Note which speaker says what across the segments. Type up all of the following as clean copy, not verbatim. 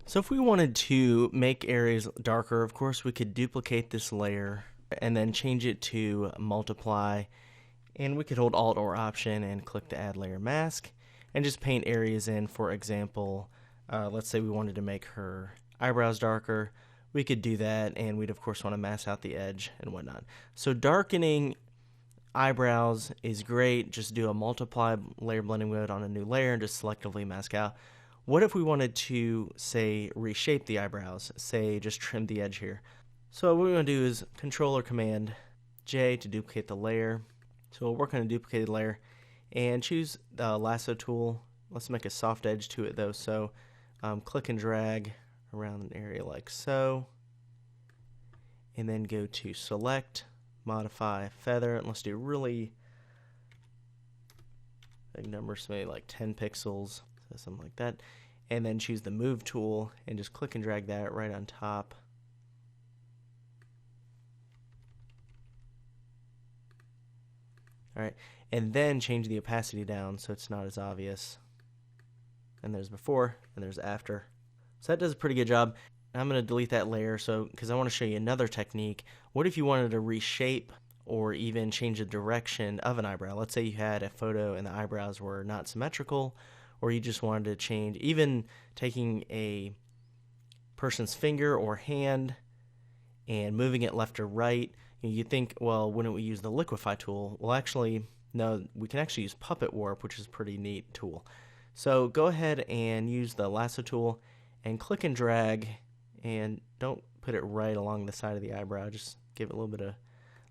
Speaker 1: So if we wanted to make areas darker, of course, we could duplicate this layer and then change it to multiply. And we could hold Alt or Option and click the Add Layer Mask and just paint areas in. For example, let's say we wanted to make her eyebrows darker. We could do that, and we'd of course want to mask out the edge and whatnot. So darkening eyebrows is great. Just do a multiply layer blending mode on a new layer and just selectively mask out. What if we wanted to, say, reshape the eyebrows? Say, just trim the edge here. So what we want to do is Control or Command J to duplicate the layer. So we'll work on a duplicated layer and choose the lasso tool. Let's make a soft edge to it though. So click and drag around an area like so. And then go to Select, Modify, Feather, and let's do really big numbers, maybe like 10 pixels, so something like that. And then choose the Move tool and just click and drag that right on top. Alright, and then change the opacity down so it's not as obvious. And there's before, and there's after. So that does a pretty good job. I'm going to delete that layer because I want to show you another technique. What if you wanted to reshape or even change the direction of an eyebrow? Let's say you had a photo and the eyebrows were not symmetrical, or you just wanted to change, even taking a person's finger or hand and moving it left or right. You think, well, wouldn't we use the liquify tool? Well, actually, no, we can actually use puppet warp, which is a pretty neat tool. So go ahead and use the lasso tool and click and drag, and don't put it right along the side of the eyebrow. Just give it a little bit of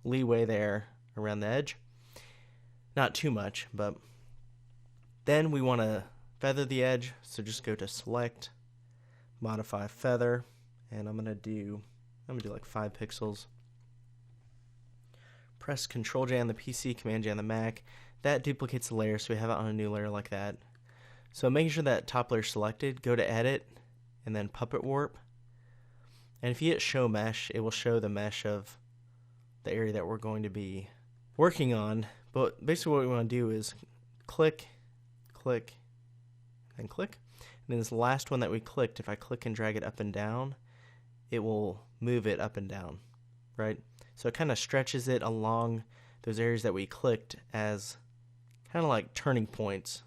Speaker 1: leeway there around the edge. Not too much, but then we want to feather the edge. So just go to Select, Modify, Feather, and I'm gonna do like 5 pixels. Press Control J on the PC, Command J on the Mac. That duplicates the layer, so we have it on a new layer like that. So making sure that top layer is selected, go to Edit, and then Puppet Warp. And if you hit Show Mesh, it will show the mesh of the area that we're going to be working on. But basically what we want to do is click, click, and click. And then this last one that we clicked, if I click and drag it up and down, it will move it up and down, right? So it kind of stretches it along those areas that we clicked as kind of like turning points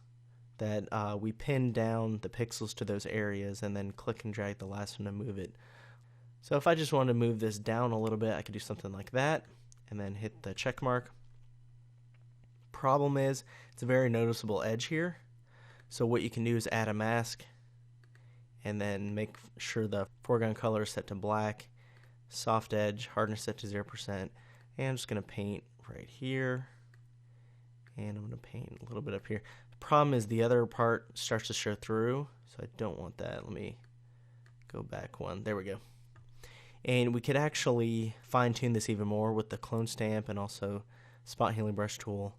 Speaker 1: that we pin down the pixels to those areas and then click and drag the last one to move it. So if I just wanted to move this down a little bit, I could do something like that and then hit the check mark. Problem is, it's a very noticeable edge here. So what you can do is add a mask and then make sure the foreground color is set to black, soft edge, hardness set to 0%, and I'm just going to paint right here, and I'm going to paint a little bit up here. The problem is the other part starts to show through, so I don't want that. Let me go back one. There we go. And we could actually fine-tune this even more with the clone stamp and also spot healing brush tool.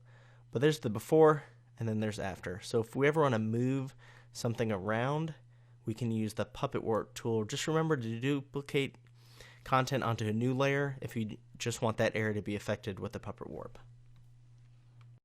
Speaker 1: But there's the before, and then there's after. So if we ever want to move something around, we can use the puppet warp tool. Just remember to duplicate content onto a new layer if you just want that area to be affected with the puppet warp.